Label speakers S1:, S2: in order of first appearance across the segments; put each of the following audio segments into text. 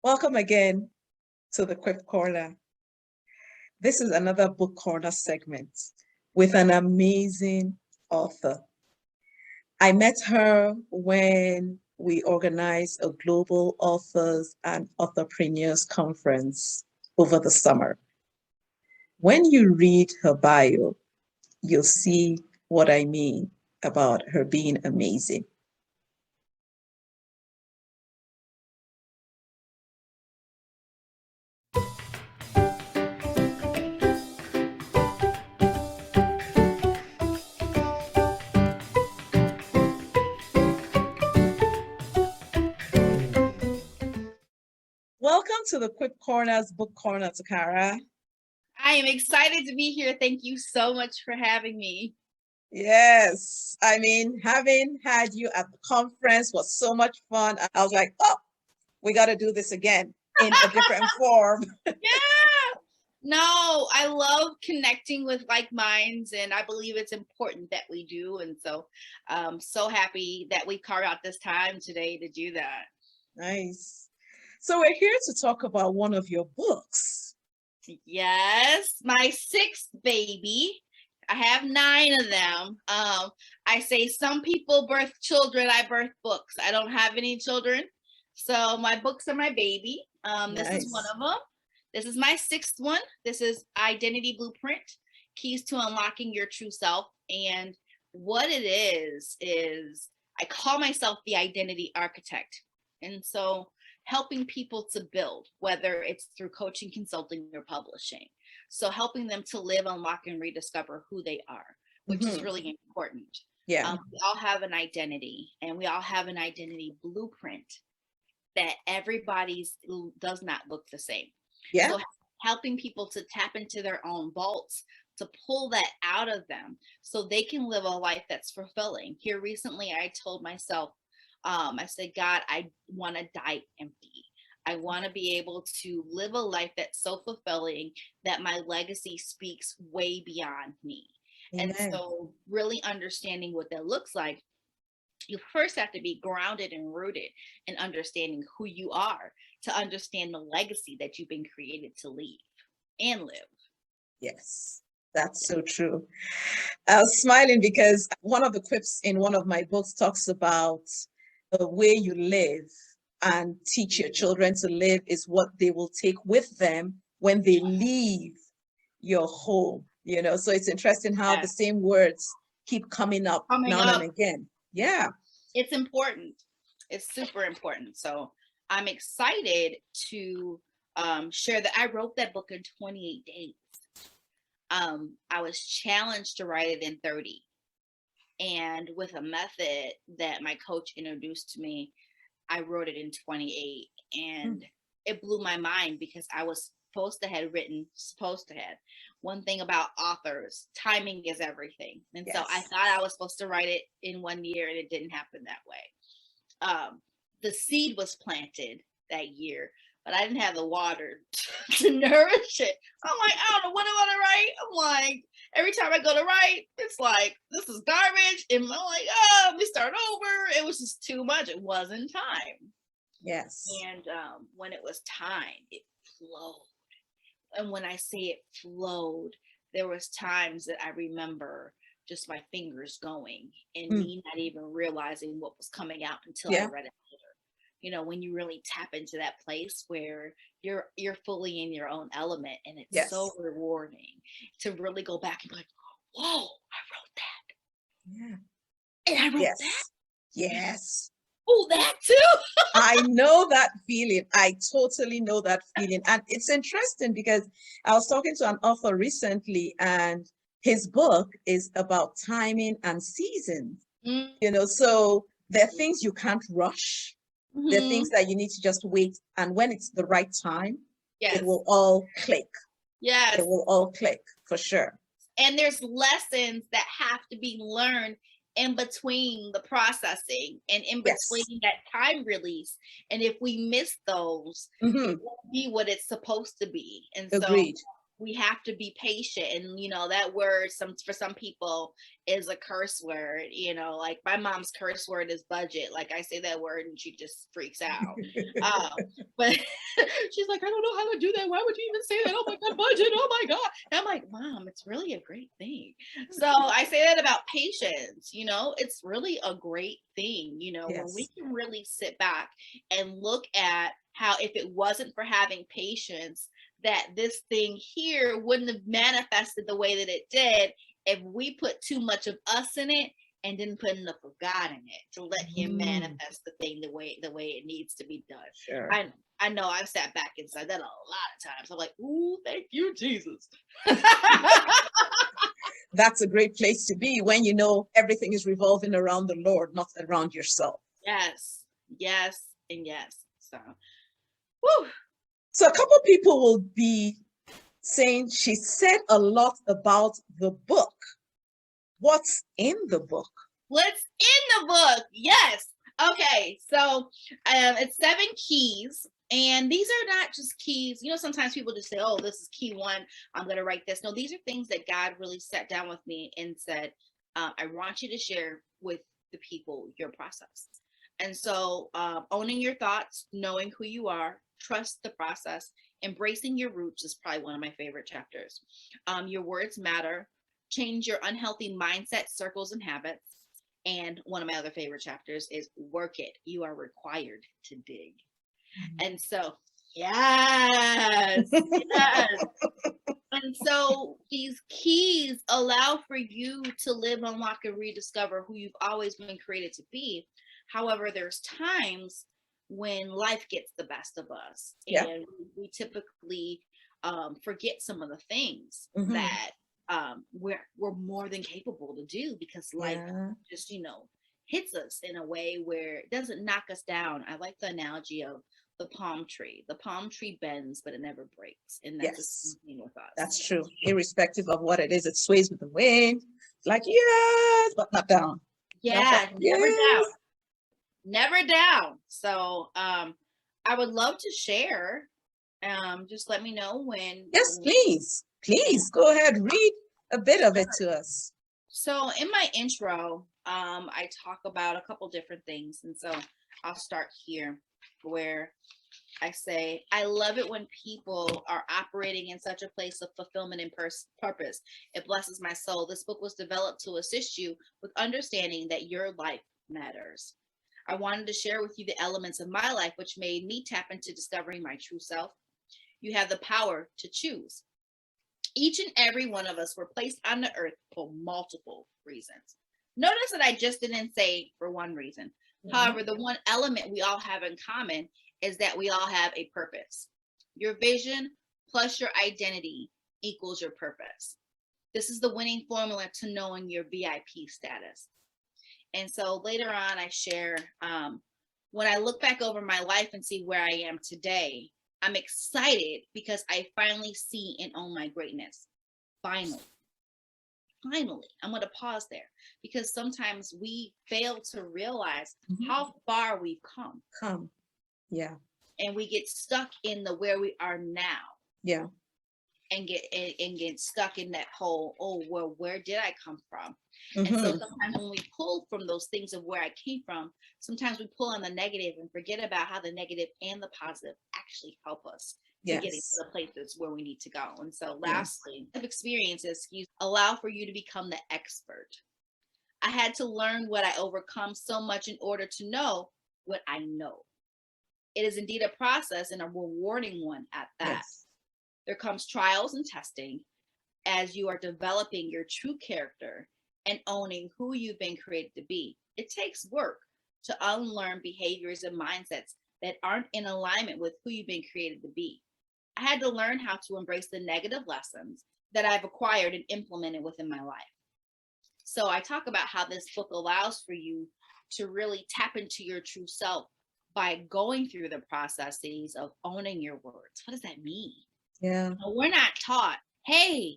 S1: Welcome again to the Quip Corner. This is another book corner segment with an amazing author. I met her when we organized a global authors and entrepreneurs conference over the summer. When you read her bio, you'll see what I mean about her being amazing. Welcome to the Quip Corner's Book Corner, Toccara.
S2: I am excited to be here. Thank you so much for having me.
S1: Yes, I mean, having had you at the conference was so much fun. I was like, oh, we got to do this again in a different form.
S2: Yeah. No, I love connecting with like minds, and I believe it's important that we do. And so I'm so happy that we carved out this time today to do that.
S1: Nice. So we're here to talk about one of your books.
S2: Yes, my sixth baby. I have 9 of them. I say some people birth children, I birth books. I don't have any children. So my books are my baby. This is one of them. This is my 6th one. This is Identity Blueprint, Keys to Unlocking Your True Self. And what it is I call myself the identity architect. And so helping people to build, whether it's through coaching, consulting, or publishing. So helping them to live, unlock, and rediscover who they are, which is really important.
S1: Yeah.
S2: We all have an identity, and we all have an identity blueprint that everybody's does not look the same.
S1: Yeah.
S2: So helping people to tap into their own vaults, to pull that out of them so they can live a life that's fulfilling. Here recently, I told myself, I said, God, I want to die empty. I want to be able to live a life that's so fulfilling that my legacy speaks way beyond me. Amen. And so really understanding what that looks like, you first have to be grounded and rooted in understanding who you are to understand the legacy that you've been created to leave and live.
S1: Yes, that's so true. I was smiling because one of the quips in one of my books talks about the way you live and teach your children to live is what they will take with them when they leave your home, so it's interesting how the same words keep coming up now and again. Yeah,
S2: it's important. It's super important. So I'm excited to share that I wrote that book in 28 days. I was challenged to write it in 30. And with a method that my coach introduced to me, I wrote it in 28. And it blew my mind because I was supposed to have. One thing about authors, timing is everything. And so I thought I was supposed to write it in 1 year, and it didn't happen that way. The seed was planted that year, but I didn't have the water to nourish it. I'm like, I don't know what I want to write. I'm like, every time I go to write, it's like, this is garbage. And I'm like, oh, let me start over. It was just too much. It wasn't time.
S1: Yes.
S2: And when it was time, it flowed. And when I say it flowed, there was times that I remember just my fingers going and me not even realizing what was coming out until I read it later. When you really tap into that place where you're fully in your own element, and it's so rewarding to really go back and be like, whoa, I wrote that.
S1: Yeah.
S2: And I wrote that.
S1: Yes.
S2: Oh, that too.
S1: I know that feeling. I totally know that feeling. And it's interesting because I was talking to an author recently, and his book is about timing and seasons. So there are things you can't rush. There are things that you need to just wait. And when it's the right time, it will all click.
S2: Yes.
S1: It will all click for sure.
S2: And there's lessons that have to be learned in between the processing and in between that time release. And if we miss those, it won't be what it's supposed to be. And
S1: Agreed.
S2: So we have to be patient. And that word for some people is a curse word. Like my mom's curse word is budget. Like I say that word and she just freaks out. But she's like, I don't know how to do that. Why would you even say that? Oh my God, budget. Oh my God. And I'm like, Mom, it's really a great thing. So I say that about patience. It's really a great thing, when we
S1: Yes.
S2: can really sit back and look at how, if it wasn't for having patience, that this thing here wouldn't have manifested the way that it did if we put too much of us in it and didn't put enough of God in it to let him manifest the thing the way it needs to be done.
S1: Sure.
S2: I know I've sat back and said that a lot of times. I'm like, ooh, thank you, Jesus.
S1: That's a great place to be when everything is revolving around the Lord, not around yourself.
S2: Yes, yes, and yes. So, whew.
S1: So a couple people will be saying she said a lot about the book. What's in the book?
S2: What's in the book? Yes. Okay. So it's 7 keys. And these are not just keys. Sometimes people just say, oh, this is key 1. I'm going to write this. No, these are things that God really sat down with me and said, I want you to share with the people your process. And so owning your thoughts, knowing who you are, trust the process, embracing your roots is probably one of my favorite chapters. Your words matter. Change your unhealthy mindset, circles, and habits. And one of my other favorite chapters is work it. You are required to dig. And so, yes, yes. And so these keys allow for you to live, unlock, and rediscover who you've always been created to be. However, there's times when life gets the best of us, and we typically forget some of the things that we're more than capable to do, because life just hits us in a way where it doesn't knock us down. I like the analogy of the palm tree. The palm tree bends, but it never breaks. And that's the same thing with us.
S1: That's true. Irrespective of what it is, it sways with the wind. It's like, yes, but not down.
S2: Yeah, never down. Never down. So I would love to share. Just let me know when.
S1: Yes, please. Please go ahead, read a bit of it to us.
S2: So in my intro, I talk about a couple different things. And so I'll start here, where I say, I love it when people are operating in such a place of fulfillment and purpose. It blesses my soul. This book was developed to assist you with understanding that your life matters. I wanted to share with you the elements of my life which made me tap into discovering my true self. You have the power to choose. Each and every one of us were placed on the earth for multiple reasons. Notice that I just didn't say for one reason. However, the one element we all have in common is that we all have a purpose. Your vision plus your identity equals your purpose. This is the winning formula to knowing your VIP status. And so later on, I share, when I look back over my life and see where I am today, I'm excited because I finally see and own my greatness. Finally, I'm going to pause there, because sometimes we fail to realize how far we've come.
S1: Yeah.
S2: And we get stuck in the where we are now.
S1: Yeah.
S2: And get stuck in that whole, oh, well, where did I come from? And so sometimes when we pull from those things of where I came from, sometimes we pull on the negative and forget about how the negative and the positive actually help us to get into the places where we need to go. And so lastly, experiences allow for you to become the expert. I had to learn what I overcome so much in order to know what I know. It is indeed a process, and a rewarding one at that. Yes. There comes trials and testing as you are developing your true character and owning who you've been created to be. It takes work to unlearn behaviors and mindsets that aren't in alignment with who you've been created to be. I had to learn how to embrace the negative lessons that I've acquired and implemented within my life. So I talk about how this book allows for you to really tap into your true self by going through the processes of owning your words. What does that mean?
S1: Yeah.
S2: We're not taught, hey,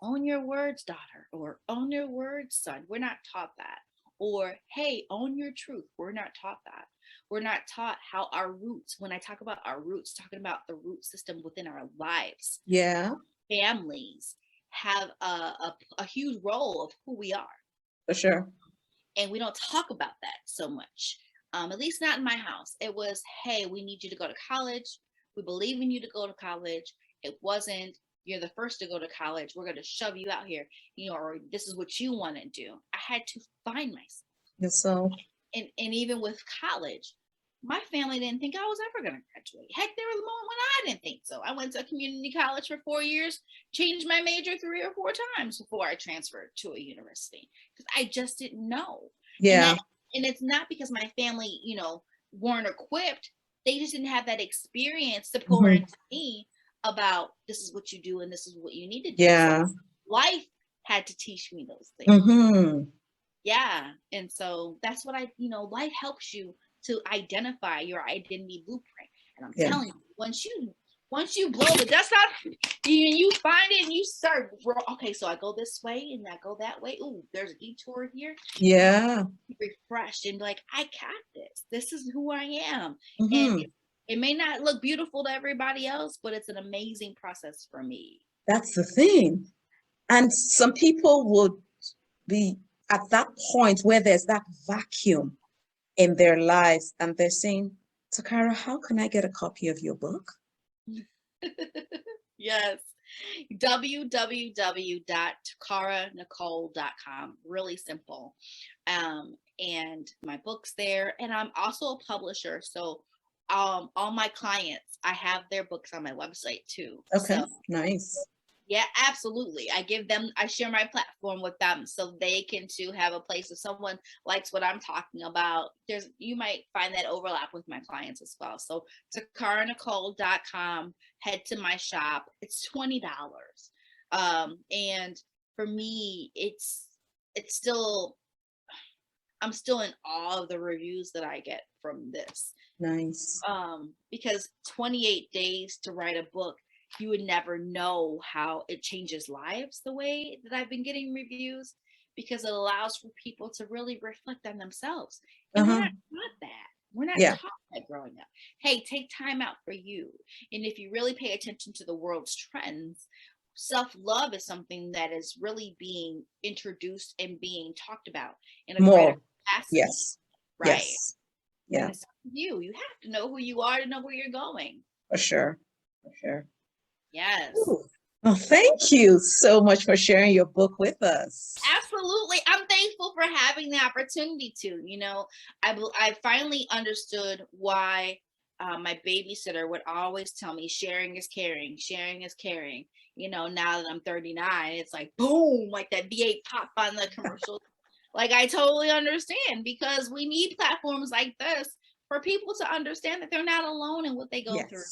S2: own your words, daughter, or own your words, son. We're not taught that. Or, hey, own your truth. We're not taught that. We're not taught how our roots, when I talk about our roots, talking about the root system within our lives.
S1: Yeah.
S2: families have a huge role of who we are.
S1: For sure.
S2: And we don't talk about that so much. At least not in my house. It was, hey, we need you to go to college. We believe in you to go to college. It wasn't, you're the first to go to college. We're going to shove you out here, or this is what you want to do. I had to find myself.
S1: Yes, so.
S2: And even with college, my family didn't think I was ever going to graduate. Heck, there was a moment when I didn't think so. I went to a community college for 4 years, changed my major 3 or 4 times before I transferred to a university because I just didn't know.
S1: Yeah.
S2: And it's not because my family, weren't equipped. They just didn't have that experience to pour into me about this is what you do and this is what you need to do.
S1: Yeah.
S2: So life had to teach me those things. Yeah. And so that's what life helps you to identify your identity blueprint. And I'm telling you, once you blow the dust off, you find it and you start, okay, so I go this way and I go that way. Ooh, there's a detour here.
S1: Yeah.
S2: Refreshed and like, I got this. This is who I am. And it may not look beautiful to everybody else, but it's an amazing process for me.
S1: That's the thing. And some people would be at that point where there's that vacuum in their lives and they're saying, Toccara, how can I get a copy of your book?
S2: Yes. www.toccaranichole.com. Really simple. And my book's there. And I'm also a publisher. So all my clients, I have their books on my website too.
S1: Okay.
S2: So,
S1: nice.
S2: Yeah, absolutely. I share my platform with them so they can too have a place. If someone likes what I'm talking about, you might find that overlap with my clients as well. So toccaranichole.com, head to my shop. It's $20. And for me, I'm still in awe of the reviews that I get from this.
S1: Nice.
S2: Because 28 days to write a book, you would never know how it changes lives the way that I've been getting reviews, because it allows for people to really reflect on themselves. And we're not taught that. We're not taught that growing up. Hey, take time out for you. And if you really pay attention to the world's trends, self-love is something that is really being introduced and being talked about in a greater capacity.
S1: Yes.
S2: Right.
S1: Yes. Yeah.
S2: And it's you have to know who you are to know where you're going.
S1: For sure. For sure.
S2: Yes.
S1: Ooh. Well, thank you so much for sharing your book with us.
S2: Absolutely. I'm thankful for having the opportunity to, I finally understood why my babysitter would always tell me sharing is caring, sharing is caring. Now that I'm 39, it's like, boom, like that V8 pop on the commercial. Like, I totally understand, because we need platforms like this for people to understand that they're not alone in what they go through.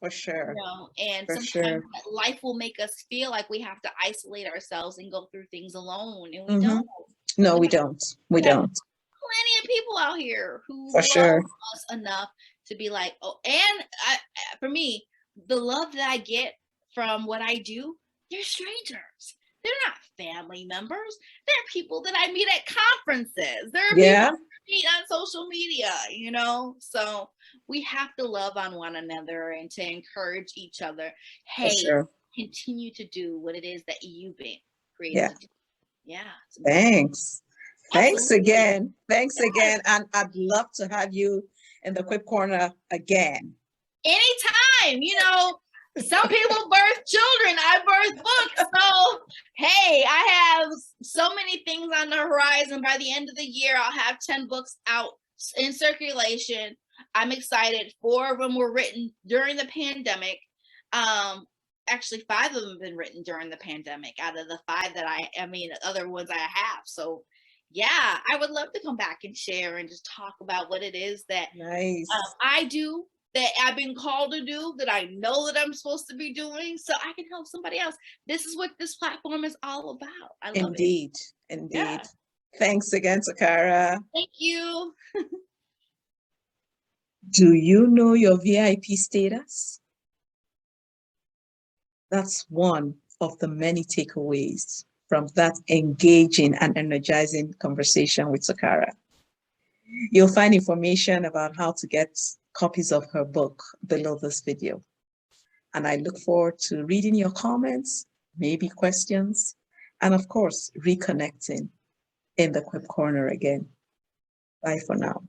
S1: For sure.
S2: And sometimes life will make us feel like we have to isolate ourselves and go through things alone, and we don't.
S1: No, we don't. We don't.
S2: Plenty of people out here who
S1: love
S2: us enough to be like, oh, and for me, the love that I get from what I do, they're strangers. They're not family members. They're people that I meet at conferences. They're people I meet on social media, So we have to love on one another and to encourage each other. Hey, continue to do what it is that you've been created to do. Yeah.
S1: Thanks. Thanks again. Thanks again. And I'd love to have you in the Quip Corner again.
S2: Anytime, some people birth children. I birth books. So, hey, I have so many things on the horizon. By the end of the year, I'll have 10 books out in circulation. I'm excited. 4 of them were written during the pandemic. Actually, 5 of them have been written during the pandemic out of the 5 that other ones I have. So, yeah, I would love to come back and share and just talk about what it is that I do, that I've been called to do, that I know that I'm supposed to be doing, so I can help somebody else. This is what this platform is all about. I love it.
S1: Indeed.
S2: Yeah.
S1: Thanks again, Toccara.
S2: Thank you.
S1: Do you know your VIP status? That's one of the many takeaways from that engaging and energizing conversation with Toccara. You'll find information about how to get copies of her book below this video. And I look forward to reading your comments, maybe questions, and of course, reconnecting in the Quip Corner again. Bye for now.